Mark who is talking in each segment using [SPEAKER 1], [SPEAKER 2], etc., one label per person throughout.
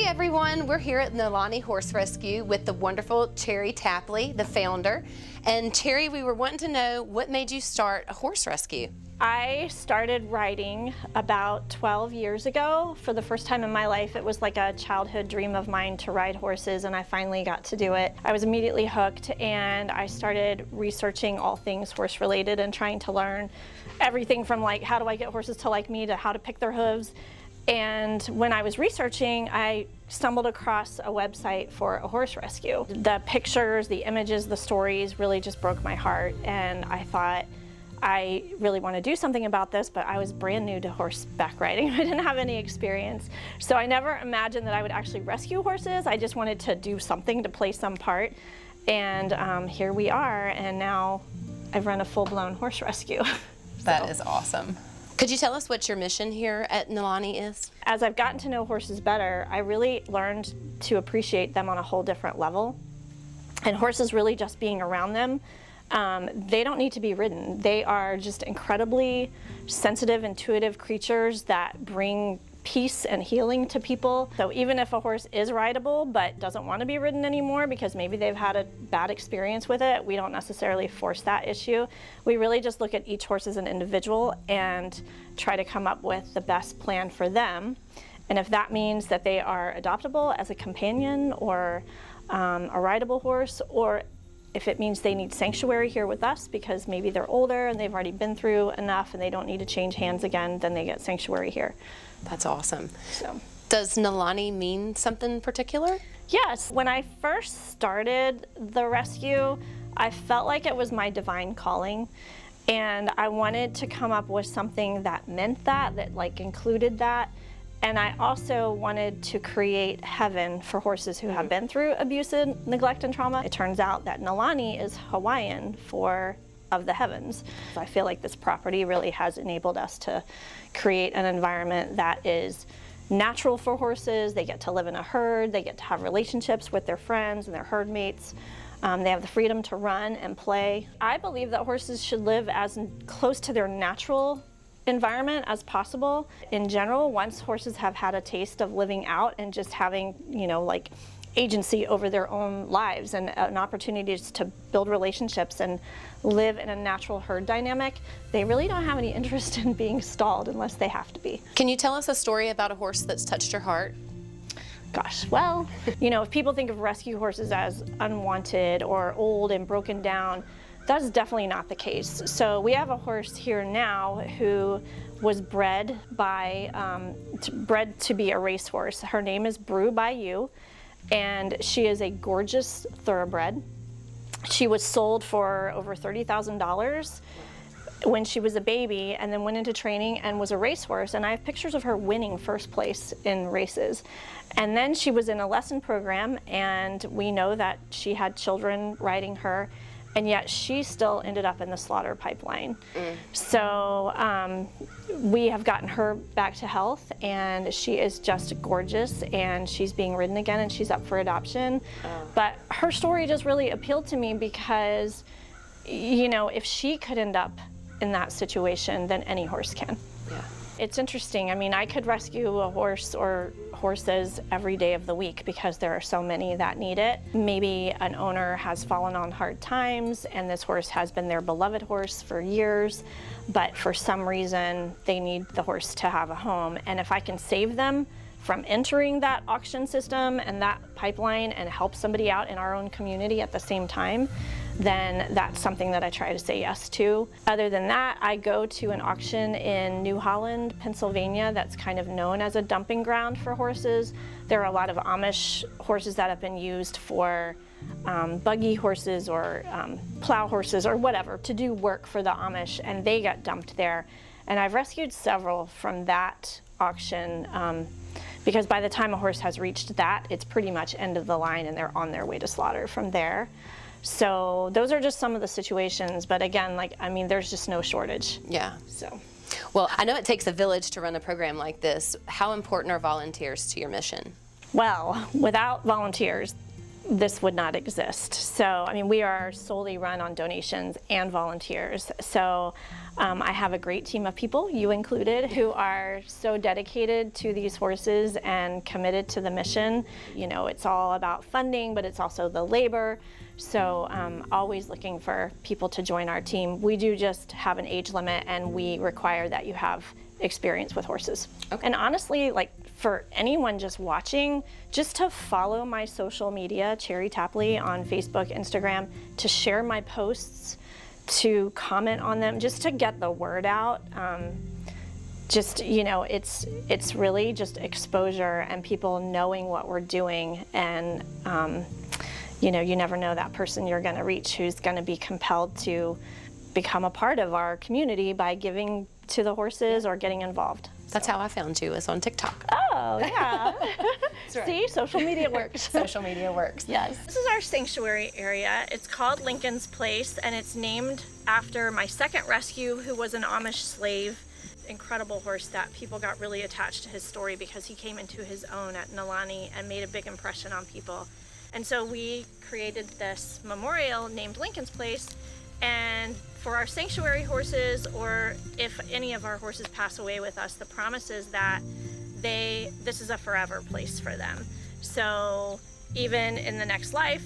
[SPEAKER 1] everyone, we're here at Nalani Horse Rescue with the wonderful Cherry Tapley, the founder. And Cherry, we were wanting to know what made you start a horse rescue?
[SPEAKER 2] I started riding about 12 years ago. For the first time in my life, it was like a childhood dream of mine to ride horses, and I finally got to do it. I was immediately hooked, and I started researching all things horse related and trying to learn everything from like how do I get horses to like me to how to pick their hooves. And when I was researching, I stumbled across a website for a horse rescue. The pictures, the images, the stories really just broke my heart, and I thought, I really want to do something about this, but I was brand new to horseback riding. I didn't have any experience. So I never imagined that I would actually rescue horses. I just wanted to do something to play some part. And here we are, and now I've run a full-blown horse rescue.
[SPEAKER 1] That is awesome. Could you tell us what your mission here at Nalani is?
[SPEAKER 2] As I've gotten to know horses better, I really learned to appreciate them on a whole different level. And horses really just being around them, they don't need to be ridden. They are just incredibly sensitive, intuitive creatures that bring peace and healing to people. So even if a horse is rideable but doesn't want to be ridden anymore because maybe they've had a bad experience with it, we don't necessarily force that issue. We really just look at each horse as an individual and try to come up with the best plan for them. And if that means that they are adoptable as a companion or a rideable horse, or if it means they need sanctuary here with us because maybe they're older and they've already been through enough and they don't need to change hands again, then they get sanctuary here.
[SPEAKER 1] That's awesome.
[SPEAKER 2] So,
[SPEAKER 1] does Nalani mean something particular?
[SPEAKER 2] Yes. When I first started the rescue, I felt like it was my divine calling, and I wanted to come up with something that meant that like included that. And I also wanted to create heaven for horses who have been through abuse, and neglect, and trauma. It turns out that Nalani is Hawaiian for of the heavens. So I feel like this property really has enabled us to create an environment that is natural for horses. They get to live in a herd, they get to have relationships with their friends and their herd mates. They have the freedom to run and play. I believe that horses should live as close to their natural environment as possible. In general, once horses have had a taste of living out and just having, like agency over their own lives and an opportunities to build relationships and live in a natural herd dynamic, they really don't have any interest in being stalled unless they have to be.
[SPEAKER 1] Can you tell us a story about a horse that's touched your heart?
[SPEAKER 2] Gosh, well, if people think of rescue horses as unwanted or old and broken down, that's definitely not the case. So we have a horse here now who was bred to be a racehorse. Her name is Brew by You, and she is a gorgeous thoroughbred. She was sold for over $30,000 when she was a baby, and then went into training and was a racehorse. And I have pictures of her winning first place in races. And then she was in a lesson program, and we know that she had children riding her, and yet she still ended up in the slaughter pipeline. So we have gotten her back to health, and she is just gorgeous, and she's being ridden again, and she's up for adoption. But her story just really appealed to me because, if she could end up in that situation, then any horse can.
[SPEAKER 1] Yeah.
[SPEAKER 2] It's interesting. I mean, I could rescue a horse or horses every day of the week because there are so many that need it. Maybe an owner has fallen on hard times and this horse has been their beloved horse for years, but for some reason they need the horse to have a home. And if I can save them from entering that auction system and that pipeline and help somebody out in our own community at the same time, then that's something that I try to say yes to. Other than that, I go to an auction in New Holland, Pennsylvania, that's kind of known as a dumping ground for horses. There are a lot of Amish horses that have been used for buggy horses or plow horses or whatever to do work for the Amish, and they got dumped there. And I've rescued several from that auction because by the time a horse has reached that, it's pretty much end of the line and they're on their way to slaughter from there. So those are just some of the situations, but again, there's just no shortage.
[SPEAKER 1] Yeah.
[SPEAKER 2] So,
[SPEAKER 1] well, I know it takes a village to run a program like this. How important are volunteers to your mission?
[SPEAKER 2] Well, without volunteers, this would not exist. So, I mean, we are solely run on donations and volunteers. So I have a great team of people, you included, who are so dedicated to these horses and committed to the mission. You know, it's all about funding, but it's also the labor. So always looking for people to join our team. We do just have an age limit, and we require that you have experience with horses.
[SPEAKER 1] Okay.
[SPEAKER 2] And honestly, like for anyone just watching, just to follow my social media, Cherry Tapley, on Facebook, Instagram, to share my posts, to comment on them, just to get the word out. Just, you know, it's really just exposure and people knowing what we're doing. And you know, you never know that person you're going to reach who's going to be compelled to become a part of our community by giving to the horses or getting involved.
[SPEAKER 1] That's how I found you, is on TikTok.
[SPEAKER 2] Oh, yeah.
[SPEAKER 1] Right.
[SPEAKER 2] See, social media works.
[SPEAKER 1] Social media works.
[SPEAKER 2] Yes.
[SPEAKER 3] This is our sanctuary area. It's called Lincoln's Place, and it's named after my second rescue, who was an Amish slave. Incredible horse that people got really attached to his story because he came into his own at Nalani and made a big impression on people. And so we created this memorial named Lincoln's Place, and for our sanctuary horses, or if any of our horses pass away with us, the promise is that this is a forever place for them. So even in the next life,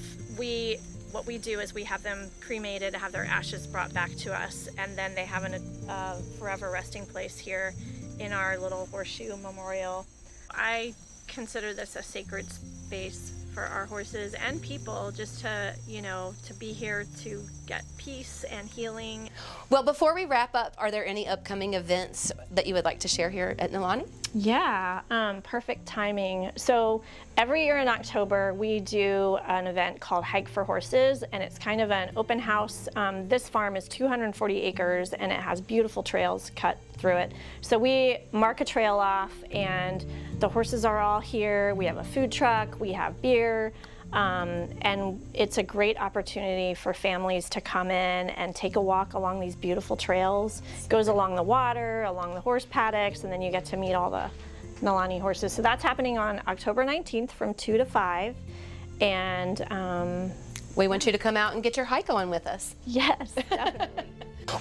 [SPEAKER 3] what we do is we have them cremated, have their ashes brought back to us, and then they have a forever resting place here in our little horseshoe memorial. I consider this a sacred space for our horses and people, just to, you know, to be here to get peace and healing.
[SPEAKER 1] Well, before we wrap up, are there any upcoming events that you would like to share here at Nalani?
[SPEAKER 2] Yeah, perfect timing. So every year in October, we do an event called Hike for Horses, and it's kind of an open house. This farm is 240 acres, and it has beautiful trails cut through it. So we mark a trail off, and the horses are all here. We have a food truck, we have beer, and it's a great opportunity for families to come in and take a walk along these beautiful trails. It goes along the water, along the horse paddocks, and then you get to meet all the Nalani horses. So that's happening on October 19th from 2 to 5. And
[SPEAKER 1] we want you to come out and get your hike on with us.
[SPEAKER 2] yes, definitely.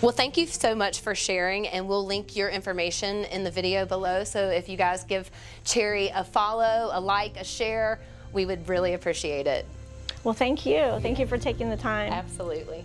[SPEAKER 1] Well, thank you so much for sharing, and we'll link your information in the video below. So if you guys give Cherry a follow, a like, a share, we would really appreciate it.
[SPEAKER 2] Well, thank you. Thank you for taking the time.
[SPEAKER 1] Absolutely.